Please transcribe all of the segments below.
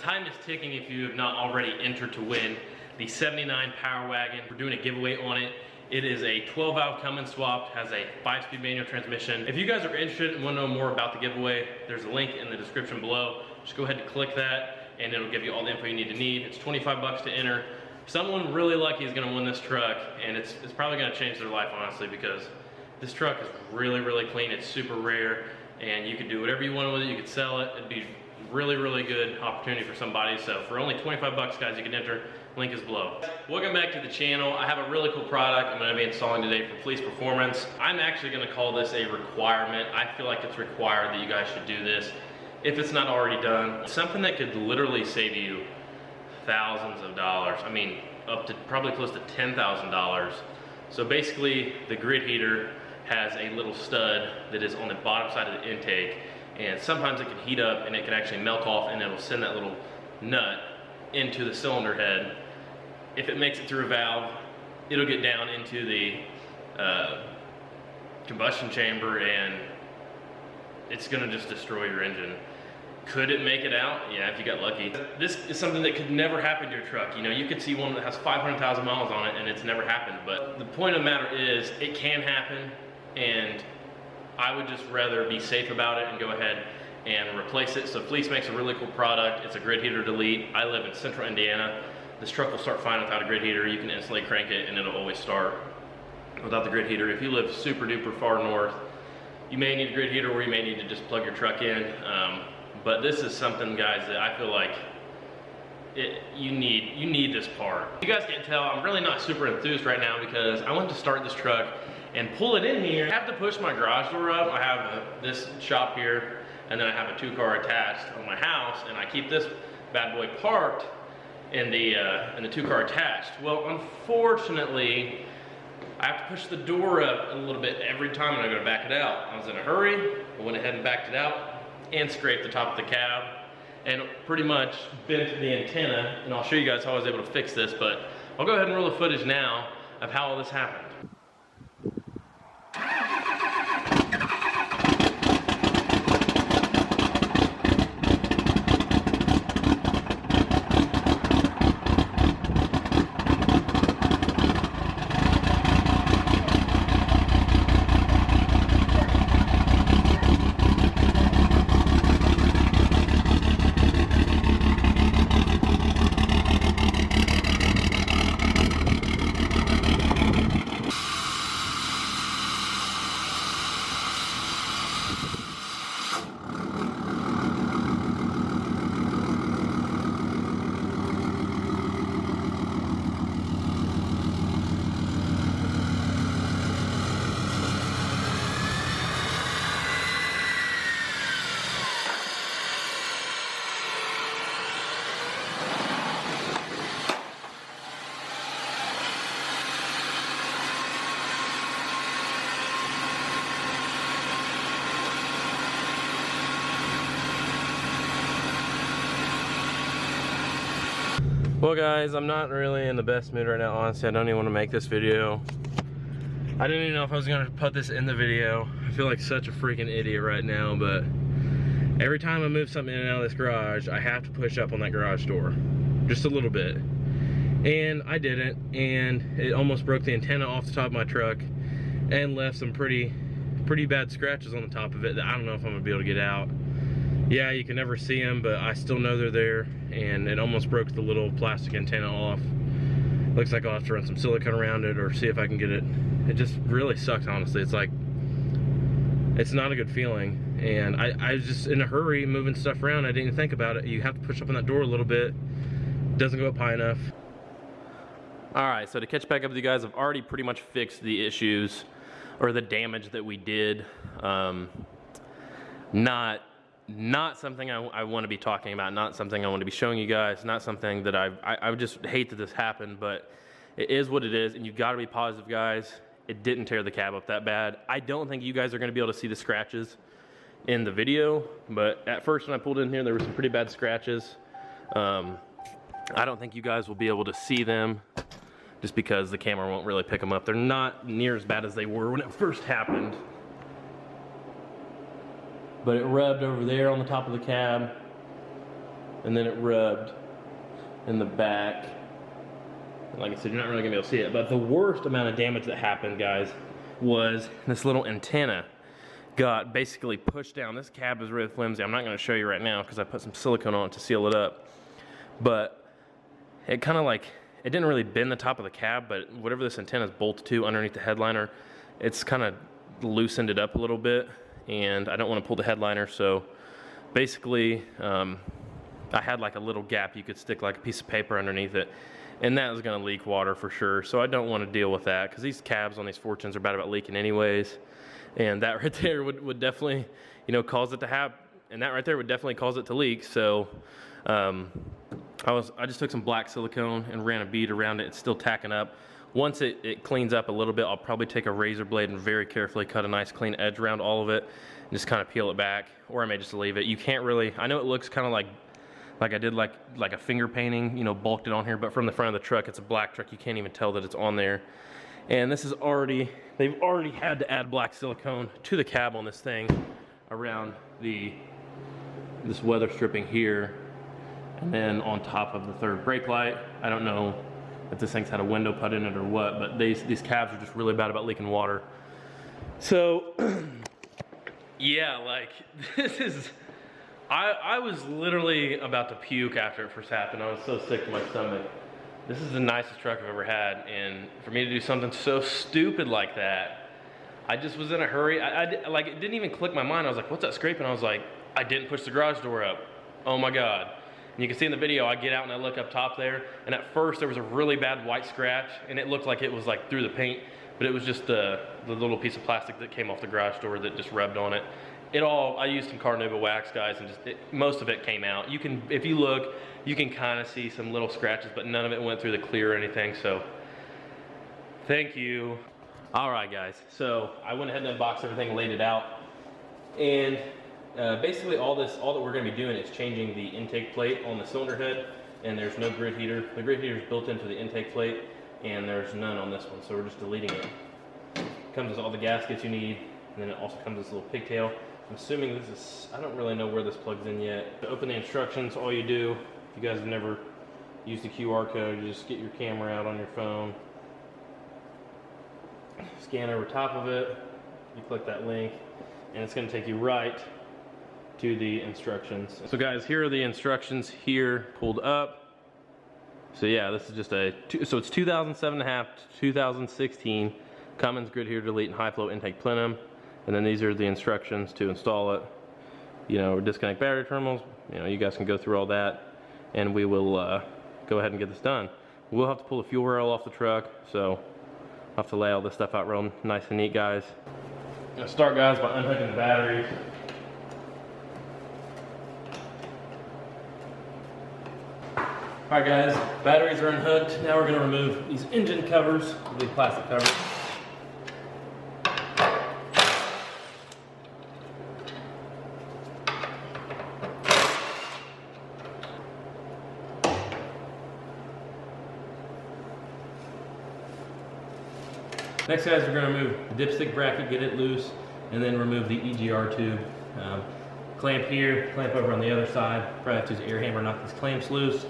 time is ticking if you have not already entered to win the 79 Power Wagon. We're doing a giveaway on it. It is a 12-valve Cummins swap, has a 5-speed manual transmission. If you guys are interested and want to know more about the giveaway, there's a link in the description below. Just go ahead and click that and it'll give you all the info you need to need. It's 25 bucks to enter. Someone really lucky is gonna win this truck, and it's probably gonna change their life, honestly, because this truck is really, really clean. It's super rare, and you could do whatever you want with it. You could sell it. It'd be really, really good opportunity for somebody. So for only 25 bucks, guys, you can enter. Link is below. Welcome back to the channel. I have a really cool product I'm gonna be installing today from Fleece Performance. I'm actually gonna call this a requirement. I feel like it's required that you guys should do this if it's not already done. Something that could literally save you thousands of dollars. I mean, up to probably close to $10,000. So basically, the grid heater has a little stud that is on the bottom side of the intake, and sometimes it can heat up and it can actually melt off, and it'll send that little nut into the cylinder head. If it makes it through a valve, it'll get down into the combustion chamber, and it's gonna just destroy your engine. Could it make it out? Yeah, if you got lucky. This is something that could never happen to your truck. You know, you could see one that has 500,000 miles on it and it's never happened. But the point of the matter is, it can happen, and I would just rather be safe about it and go ahead and replace it. So Fleece makes a really cool product. It's a grid heater delete. I live in central Indiana. This truck will start fine without a grid heater. You can instantly crank it and it'll always start without the grid heater. If you live super duper far north, you may need a grid heater, or you may need to just plug your truck in. But this is something, guys, that I feel like you need this part. You guys can't tell, I'm really not super enthused right now because I want to start this truck and pull it in here. I have to push my garage door up. I have this shop here, and then I have a 2-car attached on my house, and I keep this bad boy parked in the 2-car attached. Well, unfortunately, I have to push the door up a little bit every time when I go to back it out. I was in a hurry, I went ahead and backed it out and scraped the top of the cab and pretty much bent the antenna, and I'll show you guys how I was able to fix this, but I'll go ahead and roll the footage now of how all this happened. Well guys, I'm not really in the best mood right now, honestly. I don't even want to make this video. I didn't even know if I was going to put this in the video. I feel like such a freaking idiot right now, but every time I move something in and out of this garage, I have to push up on that garage door. Just a little bit. And I didn't, and it almost broke the antenna off the top of my truck and left some pretty bad scratches on the top of it that I don't know if I'm going to be able to get out. Yeah, you can never see them, but I still know they're there, and it almost broke the little plastic antenna off. Looks like I'll have to run some silicone around it or see if I can get it. It just really sucks, honestly. It's like, it's not a good feeling, and I was just in a hurry moving stuff around. I didn't even think about it. You have to push up on that door a little bit. It doesn't go up high enough. All right, so to catch back up with you guys, I've already pretty much fixed the issues or the damage that we did. Not something I want to be talking about, not something I want to be showing you guys, not something that I would just hate that this happened, but it is what it is, and you've got to be positive, guys. It didn't tear the cab up that bad. I don't think you guys are going to be able to see the scratches in the video, but at first when I pulled in here, there were some pretty bad scratches. I don't think you guys will be able to see them just because the camera won't really pick them up. They're not near as bad as they were when it first happened. But it rubbed over there on the top of the cab. and then it rubbed in the back. Like I said, you're not really gonna be able to see it, but the worst amount of damage that happened, guys, was this little antenna got basically pushed down. This cab is really flimsy. I'm not gonna show you right now because I put some silicone on it to seal it up, but it kind of like, it didn't really bend the top of the cab, but whatever this antenna is bolted to underneath the headliner, it's kind of loosened it up a little bit, and I don't want to pull the headliner, so basically I had like a little gap you could stick like a piece of paper underneath it, and that was going to leak water for sure, so I don't want to deal with that because these cabs on these Fortunes are bad about leaking anyways, and that right there would definitely, you know, cause it to happen, and that right there would definitely cause it to leak. So I just took some black silicone and ran a bead around it. It's still tacking up. Once it cleans up a little bit, I'll probably take a razor blade and very carefully cut a nice clean edge around all of it and just kind of peel it back, or I may just leave it. You can't really, I know it looks kind of like I did like a finger painting, you know, bulked it on here, but from the front of the truck, it's a black truck. You can't even tell that it's on there. And this is already, they've already had to add black silicone to the cab on this thing around this weather stripping here, and then on top of the third brake light. I don't know if this thing's had a window put in it or what, but these cabs are just really bad about leaking water. So yeah, like this is, I was literally about to puke after it first happened. I was so sick to my stomach. This is the nicest truck I've ever had, and for me to do something so stupid like that, I just was in a hurry. Like, it didn't even click my mind. I was like, what's that scraping? I was like, I didn't push the garage door up. Oh my God. And you can see in the video, I get out and I look up top there, and at first there was a really bad white scratch, and it looked like it was like through the paint, but it was just the little piece of plastic that came off the garage door that just rubbed on it. I used some Carnauba wax, guys, and most of it came out. You can, if you look, you can kind of see some little scratches, but none of it went through the clear or anything, so thank you. All right, guys, so I went ahead and unboxed everything, laid it out, and basically all that we're gonna be doing is changing the intake plate on the cylinder head, and there's no grid heater. The grid heater is built into the intake plate, and there's none on this one, so we're just deleting it. Comes with all the gaskets you need, and then it also comes with this little pigtail. I'm assuming this is, I don't really know where this plugs in yet. To open the instructions, all you do, if you guys have never used the QR code, you just get your camera out on your phone, scan over top of it, you click that link, and it's going to take you right to the instructions. So guys, here are the instructions here pulled up. So yeah, this is just so it's 2007.5 to 2016 Cummins grid heater delete and high flow intake plenum. And then these are the instructions to install it. You know, disconnect battery terminals. You know, you guys can go through all that, and we will go ahead and get this done. We'll have to pull the fuel rail off the truck, so I'll have to lay all this stuff out real nice and neat, guys. I'm gonna start, guys, by unhooking the batteries. All right, guys, batteries are unhooked. Now we're gonna remove these engine covers, the plastic covers. Next, guys, we're going to remove the dipstick bracket, get it loose, and then remove the EGR tube. Clamp here, clamp over on the other side. Probably have to use an air hammer to knock these clamps loose.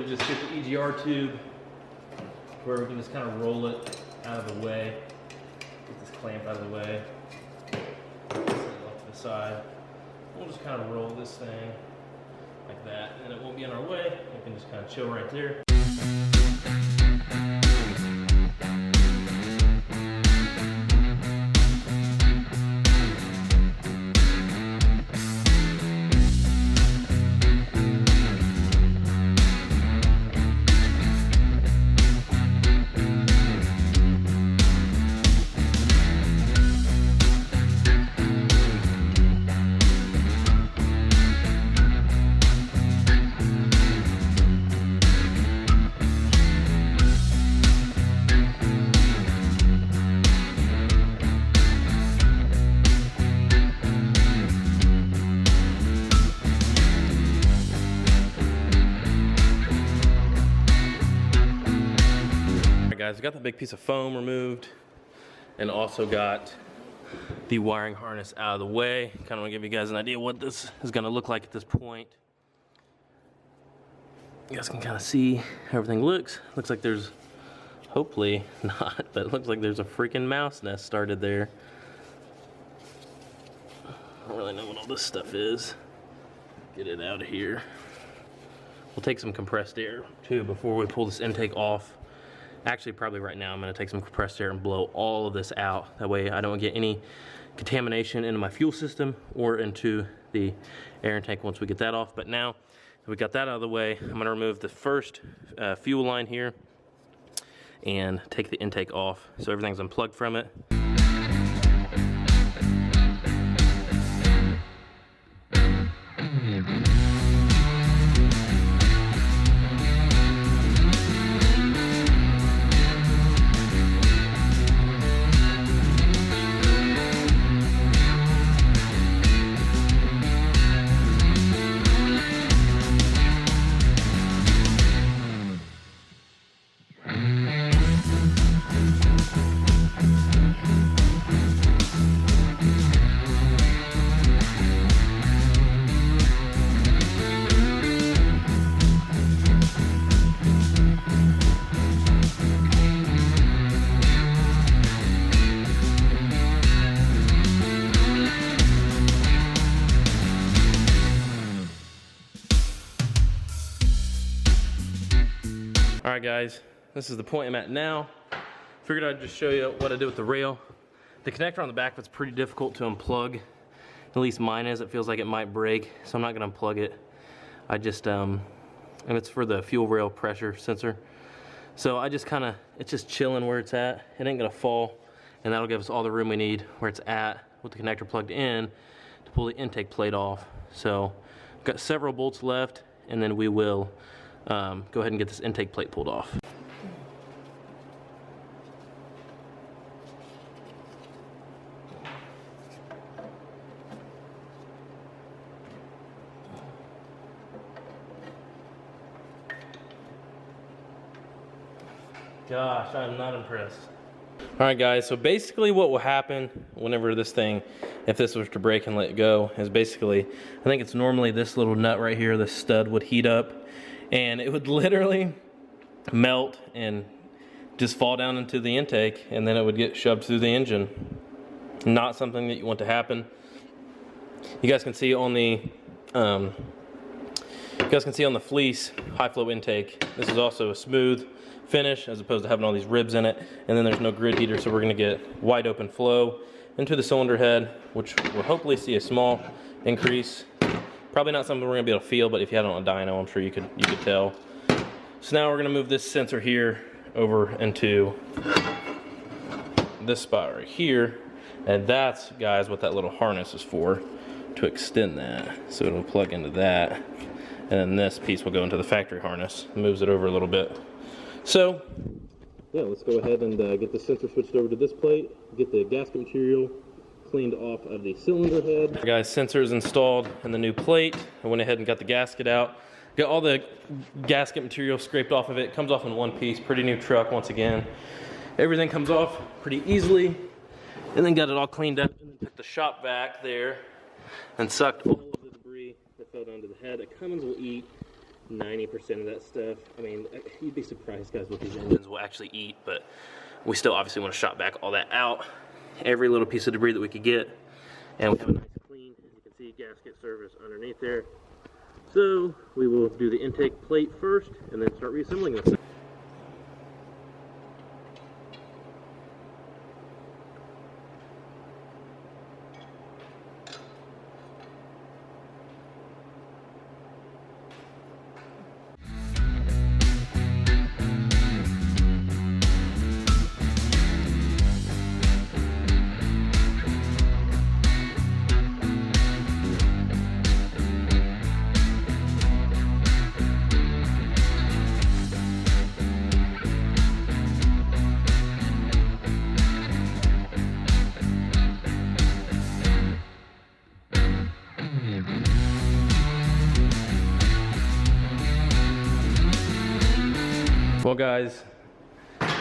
Just get the EGR tube where we can just kind of roll it out of the way. Get this clamp out of the way. Set it off to the side. We'll just kind of roll this thing like that, and then it won't be in our way. We can just kind of chill right there. guys, I got the big piece of foam removed and also got the wiring harness out of the way. Kind of want to give you guys an idea what this is going to look like at this point. You guys can kind of see how everything looks. Looks like there's, hopefully not, but it looks like there's a freaking mouse nest started there. I don't really know what all this stuff is. Get it out of here. We'll take some compressed air too before we pull this intake off. Actually, probably right now I'm going to take some compressed air and blow all of this out. That way I don't get any contamination into my fuel system or into the air intake once we get that off. But now that we got that out of the way, I'm going to remove the first fuel line here and take the intake off so everything's unplugged from it. Alright guys, this is the point I'm at now. Figured I'd just show you what I did with the rail. The connector on the back was pretty difficult to unplug. At least mine is. It feels like it might break, so I'm not going to unplug it. I just, and it's for the fuel rail pressure sensor. So I just kind of, it's just chilling where it's at. It ain't going to fall, and that'll give us all the room we need where it's at with the connector plugged in to pull the intake plate off. So I've got several bolts left, and then we will go ahead and get this intake plate pulled off. Gosh, I'm not impressed. Alright guys, so basically what will happen whenever this thing, if this was to break and let go, is basically, I think it's normally this little nut right here, this stud would heat up, and it would literally melt and just fall down into the intake, and then it would get shoved through the engine. Not something that you want to happen. You guys can see on the fleece high flow intake, this is also a smooth finish as opposed to having all these ribs in it, and then there's no grid heater, so we're going to get wide open flow into the cylinder head, which will hopefully see a small increase. Probably not something we're going to be able to feel, but if you had it on a dyno, I'm sure you could tell. So now we're going to move this sensor here over into this spot right here, and that's, guys, what that little harness is for, to extend that. So it'll plug into that, and then this piece will go into the factory harness. Moves it over a little bit. So yeah, let's go ahead and get the sensor switched over to this plate, get the gasket material cleaned off of the cylinder head. Guys, sensor is installed in the new plate. I went ahead and got the gasket out. Got all the gasket material scraped off of it. Comes off in one piece. Pretty new truck once again. Everything comes off pretty easily. And then got it all cleaned up, and then took the shop vac there and sucked all of the debris that fell down to the head. A Cummins will eat 90% of that stuff. I mean, you'd be surprised, guys, what these engines will actually eat, but we still obviously want to shop back all that out. Every little piece of debris that we could get. And we have a nice clean, as you can see, gasket service underneath there. So we will do the intake plate first and then start reassembling this thing. Well guys,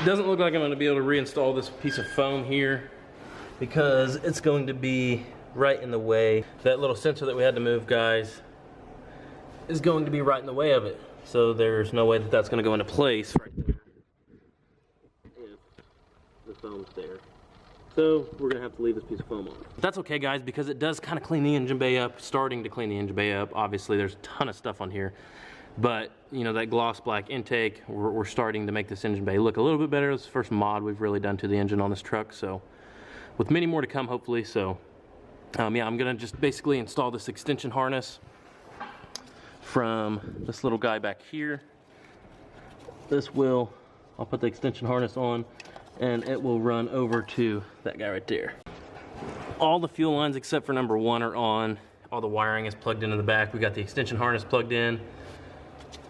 Doesn't look like I'm gonna be able to reinstall this piece of foam here because it's going to be right in the way. That little sensor that we had to move, guys, is going to be right in the way of it. So there's no way that that's gonna go into place right there if the foam's there. So we're gonna have to leave this piece of foam on. That's okay, guys, because it does kind of clean the engine bay up, starting to clean the engine bay up. Obviously, there's a ton of stuff on here. But, you know, that gloss black intake, we're starting to make this engine bay look a little bit better. It's the first mod we've really done to the engine on this truck, so with many more to come, hopefully. So, yeah, I'm gonna just basically install this extension harness from this little guy back here. I'll put the extension harness on, and it will run over to that guy right there. All the fuel lines except for number 1 are on. All the wiring is plugged into the back. We got the extension harness plugged in.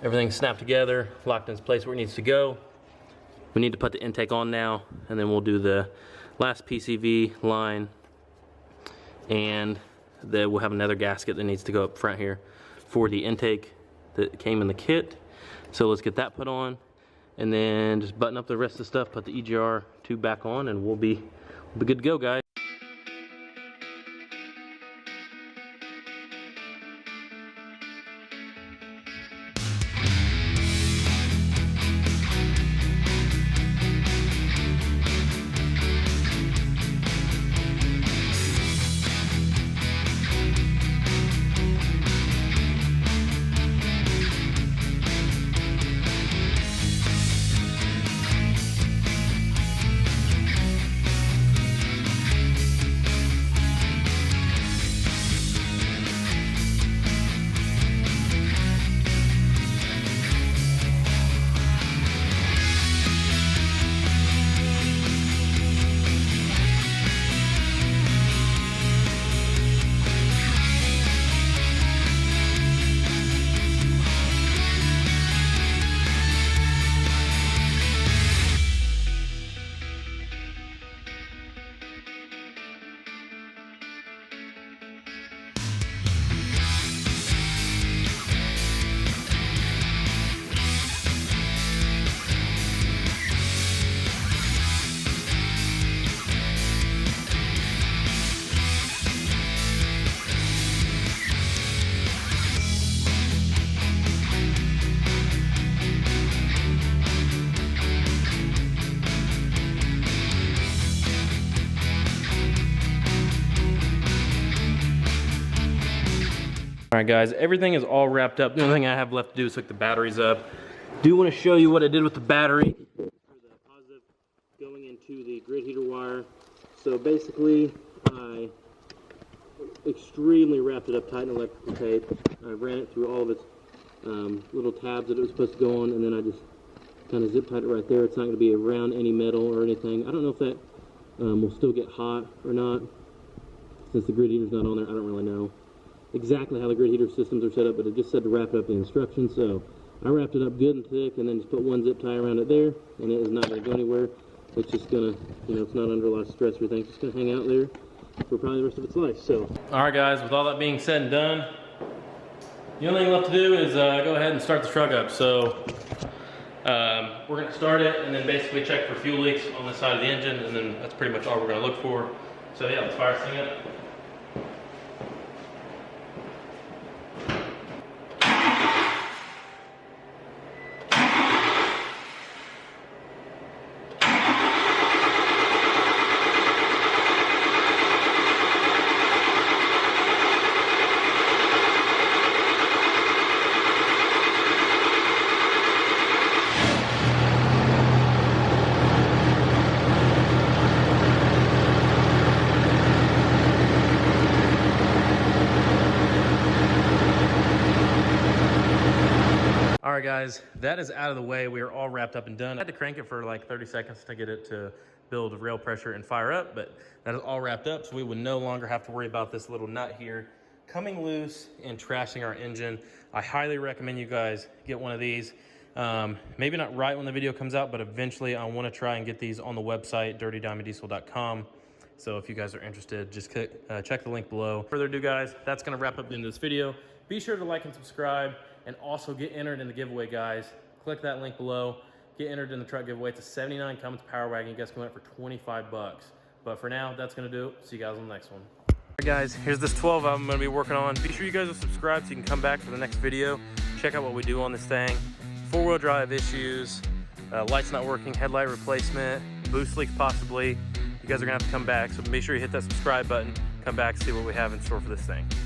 Everything's snapped together, locked in its place where it needs to go. We need to put the intake on now, and then we'll do the last PCV line, and then we'll have another gasket that needs to go up front here for the intake that came in the kit. So let's get that put on, and then just button up the rest of the stuff, put the EGR tube back on, and we'll be good to go, guys. All right, guys, everything is all wrapped up. The only thing I have left to do is hook the batteries up. Do want to show you what I did with the battery. The positive going into the grid heater wire. So basically, I extremely wrapped it up tight in electrical tape. I ran it through all of its little tabs that it was supposed to go on, and then I just kind of zip tied it right there. It's not going to be around any metal or anything. I don't know if that will still get hot or not. Since the grid heater's not on there, I don't really know exactly how the grid heater systems are set up, but it just said to wrap it up in instructions. So I wrapped it up good and thick, and then just put one zip tie around it there, and it is not going to go anywhere. It's just going to, you know, it's not under a lot of stress or anything. It's just going to hang out there for probably the rest of its life. So, all right, guys, with all that being said and done, the only thing left to do is go ahead and start the truck up. So we're going to start it and then basically check for fuel leaks on the side of the engine, and then that's pretty much all we're going to look for. So yeah, let's fire this thing up. All right, guys, that is out of the way. We are all wrapped up and done. I had to crank it for like 30 seconds to get it to build rail pressure and fire up, but that is all wrapped up, so we would no longer have to worry about this little nut here coming loose and trashing our engine. I highly recommend you guys get one of these. Maybe not right when the video comes out, but eventually I want to try and get these on the website, dirtydiamonddiesel.com. So if you guys are interested, just check the link below. Further ado, guys, that's going to wrap up the end of this video. Be sure to like and subscribe, and also get entered in the giveaway, guys. Click that link below. get entered in the truck giveaway. It's a 79 Cummins Power Wagon. You guys can win it for 25 bucks. But for now, that's gonna do it. See you guys on the next one. All right, guys, here's this 12 I'm gonna be working on. Be sure you guys are subscribed so you can come back for the next video. Check out what we do on this thing. 4-wheel drive issues, lights not working, headlight replacement, boost leaks possibly. You guys are gonna have to come back, so make sure you hit that subscribe button, come back, see what we have in store for this thing.